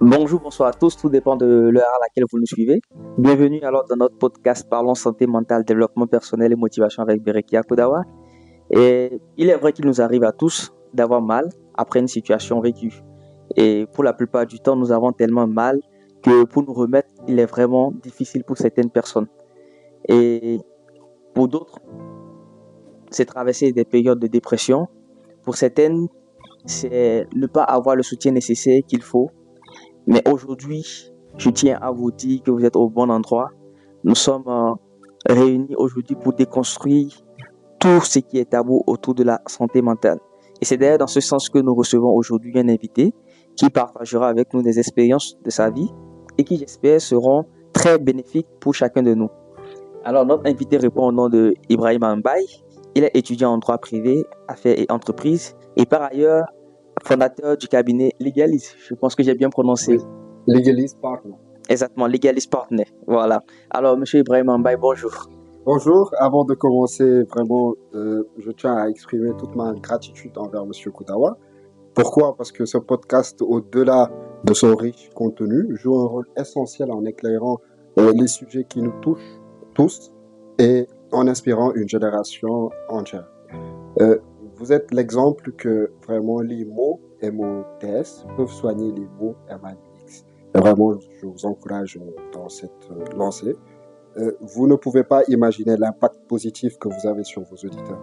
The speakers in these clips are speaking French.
Bonjour, bonsoir à tous, tout dépend de l'heure à laquelle vous nous suivez. Bienvenue alors dans notre podcast Parlons santé mentale, développement personnel et motivation avec Bereki Akodawa. Et il est vrai qu'il nous arrive à tous d'avoir mal après une situation vécue. Et pour la plupart du temps, nous avons tellement mal que pour nous remettre, il est vraiment difficile pour certaines personnes. Et pour d'autres, c'est traverser des périodes de dépression. Pour certaines, c'est ne pas avoir le soutien nécessaire qu'il faut. Mais aujourd'hui, je tiens à vous dire que vous êtes au bon endroit. Nous sommes réunis aujourd'hui pour déconstruire tout ce qui est tabou autour de la santé mentale. Et c'est d'ailleurs dans ce sens que nous recevons aujourd'hui un invité qui partagera avec nous des expériences de sa vie et qui, j'espère, seront très bénéfiques pour chacun de nous. Alors, notre invité répond au nom de Ibrahim Mbaye. Il est étudiant en droit privé, affaires et entreprises et par ailleurs fondateur du cabinet Legalis. Je pense que j'ai bien prononcé. Oui, Legalist Partner. Exactement, Legalis Partner. Voilà. Alors, monsieur Ibrahim Mbaye, bonjour. Bonjour, avant de commencer, vraiment, je tiens à exprimer toute ma gratitude envers Monsieur Koutawa. Pourquoi? Parce que ce podcast, au-delà de son riche contenu, joue un rôle essentiel en éclairant les sujets qui nous touchent tous et en inspirant une génération entière. Euh, Vous êtes l'exemple que vraiment les mots MOTS peuvent soigner les mots MAUX. Et vraiment, je vous encourage dans cette lancée. Vous ne pouvez pas imaginer l'impact positif que vous avez sur vos auditeurs.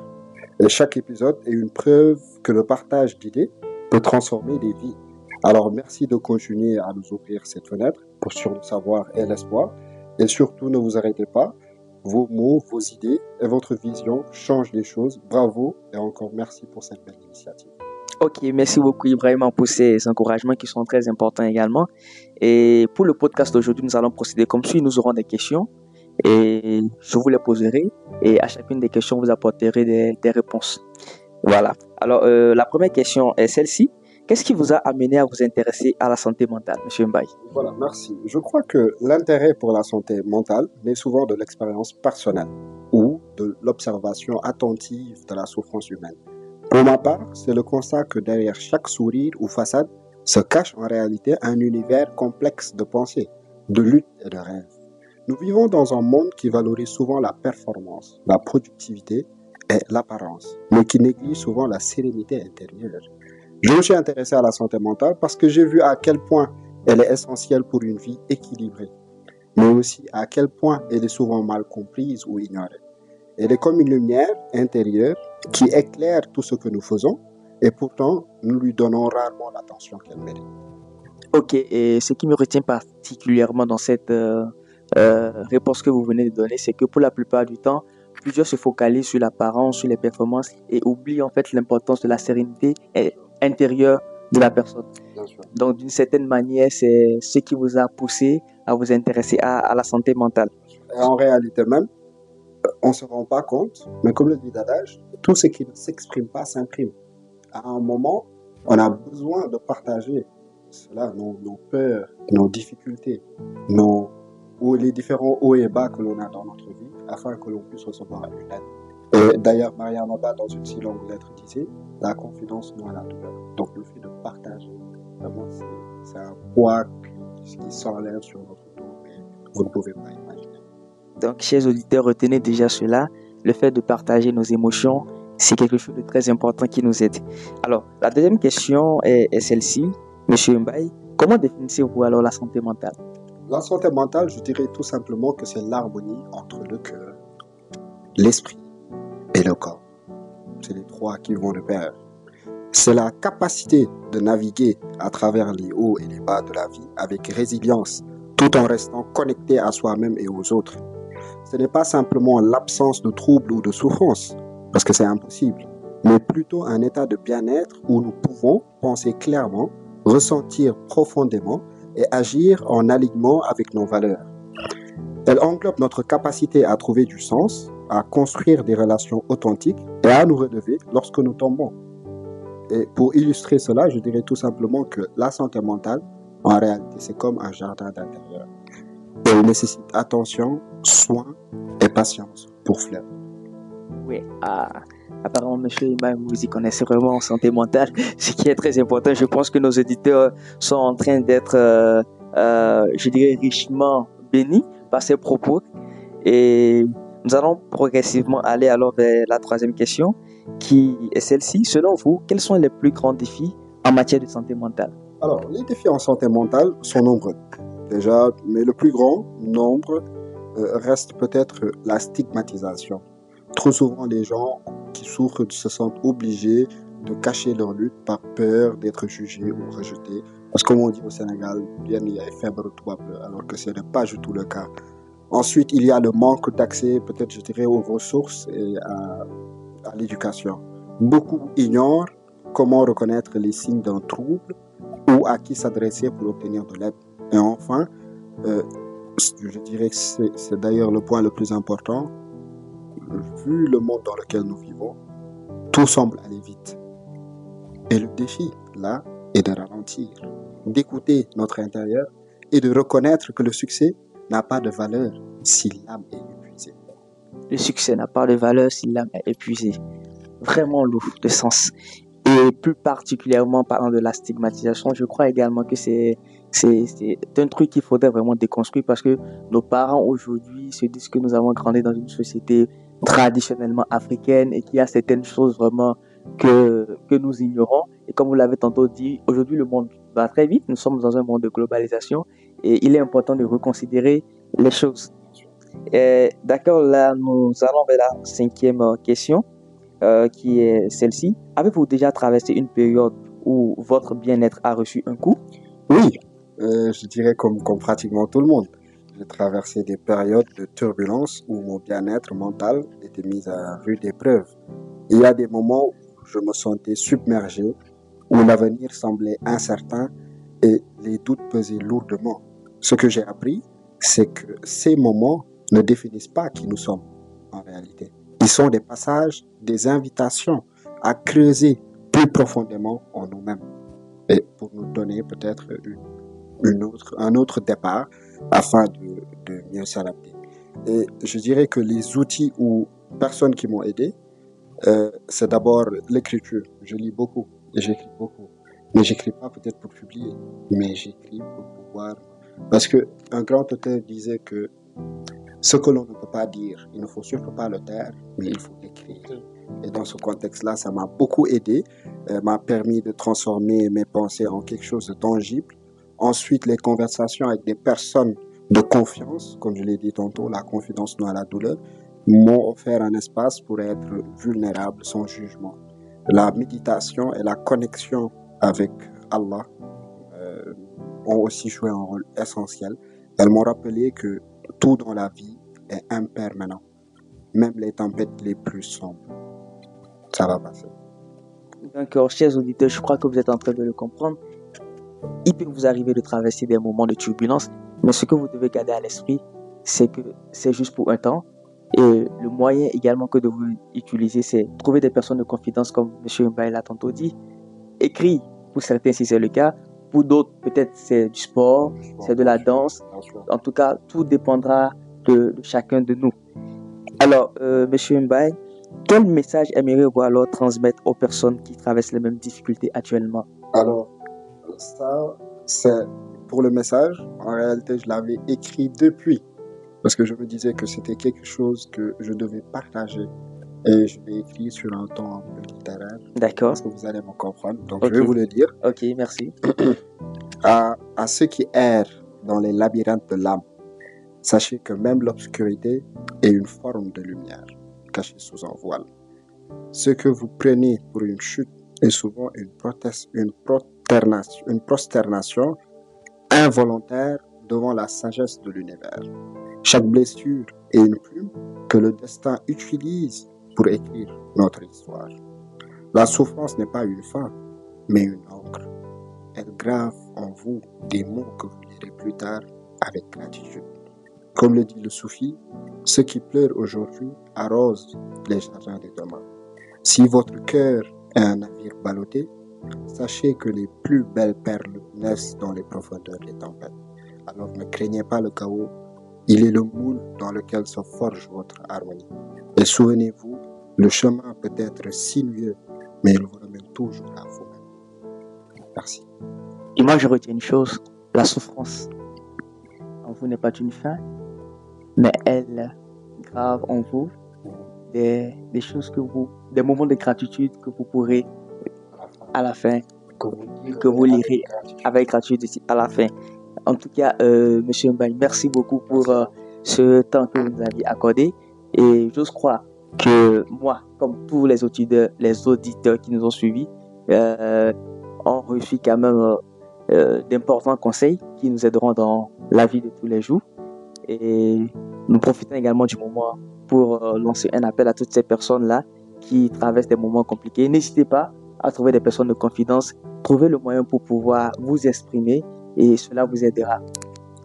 Et chaque épisode est une preuve que le partage d'idées peut transformer des vies. Alors merci de continuer à nous ouvrir cette fenêtre pour sur le savoir et l'espoir. Et surtout, ne vous arrêtez pas. Vos mots, vos idées et votre vision changent les choses. Bravo et encore merci pour cette belle initiative. Ok, merci beaucoup Ibrahim pour ces encouragements qui sont très importants également. Et pour le podcast d'aujourd'hui, nous allons procéder comme suit. Nous aurons des questions et je vous les poserai et à chacune des questions, vous apporterez des réponses. Voilà. Alors, la première question est celle-ci. Qu'est-ce qui vous a amené à vous intéresser à la santé mentale, monsieur Mbaye? Voilà, merci. Je crois que l'intérêt pour la santé mentale naît souvent de l'expérience personnelle ou de l'observation attentive de la souffrance humaine. Pour ma part, c'est le constat que derrière chaque sourire ou façade se cache en réalité un univers complexe de pensée, de lutte et de rêve. Nous vivons dans un monde qui valorise souvent la performance, la productivité et l'apparence, mais qui néglige souvent la sérénité intérieure. Je me suis intéressé à la santé mentale parce que j'ai vu à quel point elle est essentielle pour une vie équilibrée, mais aussi à quel point elle est souvent mal comprise ou ignorée. Elle est comme une lumière intérieure qui éclaire tout ce que nous faisons et pourtant nous lui donnons rarement l'attention qu'elle mérite. Ok, et ce qui me retient particulièrement dans cette réponse que vous venez de donner, c'est que pour la plupart du temps, plusieurs se focalisent sur l'apparence, sur les performances et oublient en fait l'importance de la sérénité intérieure de la personne. Bien sûr. Donc, d'une certaine manière, c'est ce qui vous a poussé à vous intéresser à la santé mentale. Et en réalité même, on ne se rend pas compte, mais comme le dit l'adage, tout ce qui ne s'exprime pas s'imprime. À un moment, on a besoin de partager cela, nos peurs, nos difficultés, ou les différents hauts et bas que l'on a dans notre vie, afin que l'on puisse recevoir une aide. Et d'ailleurs, Maria Maba, dans une si longue lettre, disait, la confidence noie la douleur. Donc le fait de partager, vraiment, c'est un poids qui s'enlève sur notre dos, mais vous ne pouvez pas imaginer. Donc, chers auditeurs, retenez déjà cela. Le fait de partager nos émotions, c'est quelque chose de très important qui nous aide. Alors, la deuxième question est celle-ci. Monsieur Mbaye, comment définissez-vous alors la santé mentale? La santé mentale, je dirais tout simplement que c'est l'harmonie entre le cœur, l'esprit et le corps. C'est les trois qui vont de pair. C'est la capacité de naviguer à travers les hauts et les bas de la vie avec résilience, tout en restant connecté à soi-même et aux autres. Ce n'est pas simplement l'absence de troubles ou de souffrance, parce que c'est impossible, mais plutôt un état de bien-être où nous pouvons penser clairement, ressentir profondément et agir en alignement avec nos valeurs. Elle englobe notre capacité à trouver du sens, à construire des relations authentiques et à nous relever lorsque nous tombons. Et pour illustrer cela, je dirais tout simplement que la santé mentale, en réalité, c'est comme un jardin d'intérieur. Elle nécessite attention, soin et patience pour fleurir. Oui, apparemment, monsieur Imam, vous y connaissez vraiment en santé mentale, ce qui est très important. Je pense que nos auditeurs sont en train d'être, je dirais, richement bénis par ces propos. Et nous allons progressivement aller alors vers la troisième question, qui est celle-ci. Selon vous, quels sont les plus grands défis en matière de santé mentale? Alors, les défis en santé mentale sont nombreux, déjà, mais le plus grand nombre reste peut-être la stigmatisation. Trop souvent, les gens qui souffrent se sentent obligés de cacher leur lutte par peur d'être jugés ou rejetés. Parce que comme on dit au Sénégal, bien il y a faible alors que ce n'est pas du tout le cas. Ensuite, il y a le manque d'accès, peut-être je dirais, aux ressources et à l'éducation. Beaucoup ignorent comment reconnaître les signes d'un trouble ou à qui s'adresser pour obtenir de l'aide. Et enfin, je dirais que c'est d'ailleurs le point le plus important, vu le monde dans lequel nous vivons, tout semble aller vite. Et le défi, là, est de ralentir, d'écouter notre intérieur et de reconnaître que le succès n'a pas de valeur si l'âme est épuisée. Le succès n'a pas de valeur si l'âme est épuisée. Vraiment lourd de sens. Et plus particulièrement parlant de la stigmatisation, je crois également que c'est un truc qu'il faudrait vraiment déconstruire parce que nos parents aujourd'hui se disent que nous avons grandi dans une société traditionnellement africaine et qu'il y a certaines choses vraiment que nous ignorons. Et comme vous l'avez tantôt dit, aujourd'hui le monde va très vite, nous sommes dans un monde de globalisation et il est important de reconsidérer les choses. D'accord, là nous allons vers la cinquième question. Qui est celle-ci. Avez-vous déjà traversé une période où votre bien-être a reçu un coup? Oui, je dirais comme pratiquement tout le monde. J'ai traversé des périodes de turbulence où mon bien-être mental était mis à rude épreuve. Il y a des moments où je me sentais submergé, où l'avenir semblait incertain et les doutes pesaient lourdement. Ce que j'ai appris, c'est que ces moments ne définissent pas qui nous sommes en réalité. Ils sont des passages, des invitations à creuser plus profondément en nous-mêmes et pour nous donner peut-être un autre départ afin de mieux s'adapter. Et je dirais que les outils ou personnes qui m'ont aidé, c'est d'abord l'écriture. Je lis beaucoup et j'écris beaucoup. Mais j'écris pas peut-être pour publier, mais j'écris pour pouvoir... Parce que un grand auteur disait que ce que l'on ne peut pas dire, il ne faut surtout pas le taire, mais il faut l'écrire. Et dans ce contexte-là, ça m'a beaucoup aidé, m'a permis de transformer mes pensées en quelque chose de tangible. Ensuite, les conversations avec des personnes de confiance, comme je l'ai dit tantôt, la confidence dans la douleur, m'ont offert un espace pour être vulnérable sans jugement. La méditation et la connexion avec Allah ont aussi joué un rôle essentiel. Elles m'ont rappelé que tout dans la vie est impermanent, même les tempêtes les plus sombres. Ça va passer. D'accord, chers auditeurs, je crois que vous êtes en train de le comprendre. Il peut vous arriver de traverser des moments de turbulence, mais ce que vous devez garder à l'esprit, c'est que c'est juste pour un temps. Et le moyen également que de vous utiliser, c'est trouver des personnes de confiance, comme M. Mbaye l'a tantôt dit. Écrit, pour certains si c'est le cas, pour d'autres peut-être c'est du sport, c'est de la danse. En tout cas, tout dépendra de chacun de nous. Alors, Monsieur Mbaye, quel message aimeriez-vous alors transmettre aux personnes qui traversent les mêmes difficultés actuellement? Alors, ça, c'est pour le message. En réalité, je l'avais écrit depuis, parce que je me disais que c'était quelque chose que je devais partager. Et je l'ai écrit sur un ton un peu littéraire. D'accord. Parce que vous allez me comprendre. Donc, Ok. je vais vous le dire. Ok, merci. À ceux qui errent dans les labyrinthes de l'âme, sachez que même l'obscurité est une forme de lumière cachée sous un voile. Ce que vous prenez pour une chute est souvent une prosternation involontaire devant la sagesse de l'univers. Chaque blessure est une plume que le destin utilise pour écrire notre histoire. La souffrance n'est pas une fin, mais une encre. Elle grave en vous des mots que vous lirez plus tard avec gratitude. Comme le dit le soufi, ceux qui pleurent aujourd'hui arrosent les jardins de demain. Si votre cœur est un navire ballotté, sachez que les plus belles perles naissent dans les profondeurs des tempêtes. Alors ne craignez pas le chaos, il est le moule dans lequel se forge votre harmonie. Et souvenez-vous, Le chemin peut être sinueux, mais il vous ramène toujours à vous-même. Merci. Et moi, je retiens une chose, la souffrance en vous n'est pas une fin, mais elle grave en vous des choses des moments de gratitude que vous pourrez à la fin, que vous lirez avec gratitude à la fin. En tout cas, Monsieur Mbaye, merci beaucoup pour ce temps que vous nous avez accordé. Et j'ose croire que moi, comme tous les auditeurs qui nous ont suivis, ont reçu quand même d'importants conseils qui nous aideront dans la vie de tous les jours. Et nous profitons également du moment pour lancer un appel à toutes ces personnes-là qui traversent des moments compliqués. N'hésitez pas à trouver des personnes de confiance, trouvez le moyen pour pouvoir vous exprimer et cela vous aidera.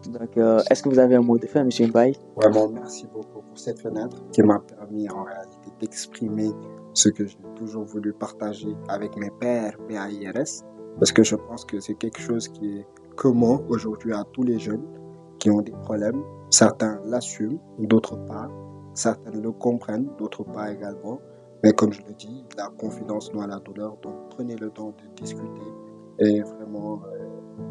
Donc, est-ce que vous avez un mot de fin, M. Mbaye? Vraiment, merci beaucoup pour cette fenêtre qui m'a permis en réalité d'exprimer ce que j'ai toujours voulu partager avec mes pairs PAIRS, parce que je pense que c'est quelque chose qui est commun aujourd'hui à tous les jeunes qui ont des problèmes. Certains l'assument, d'autres pas. Certains le comprennent, d'autres pas également. Mais comme je le dis, la confidence noie la douleur, donc prenez le temps de discuter. Et vraiment,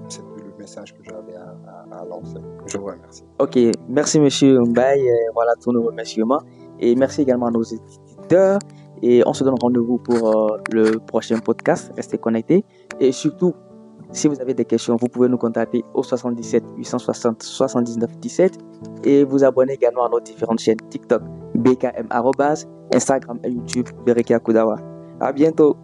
c'est le message que j'avais à lancer. Je vous remercie. Ok, merci Monsieur Mbaye, voilà tous nos remerciements. Et merci également à nos éditeurs. Et on se donne rendez-vous pour le prochain podcast. Restez connectés. Et surtout, si vous avez des questions, vous pouvez nous contacter au 77 860 79 17 et vous abonner également à nos différentes chaînes TikTok, BKM, Instagram et YouTube, Berekia Kudawa. À bientôt.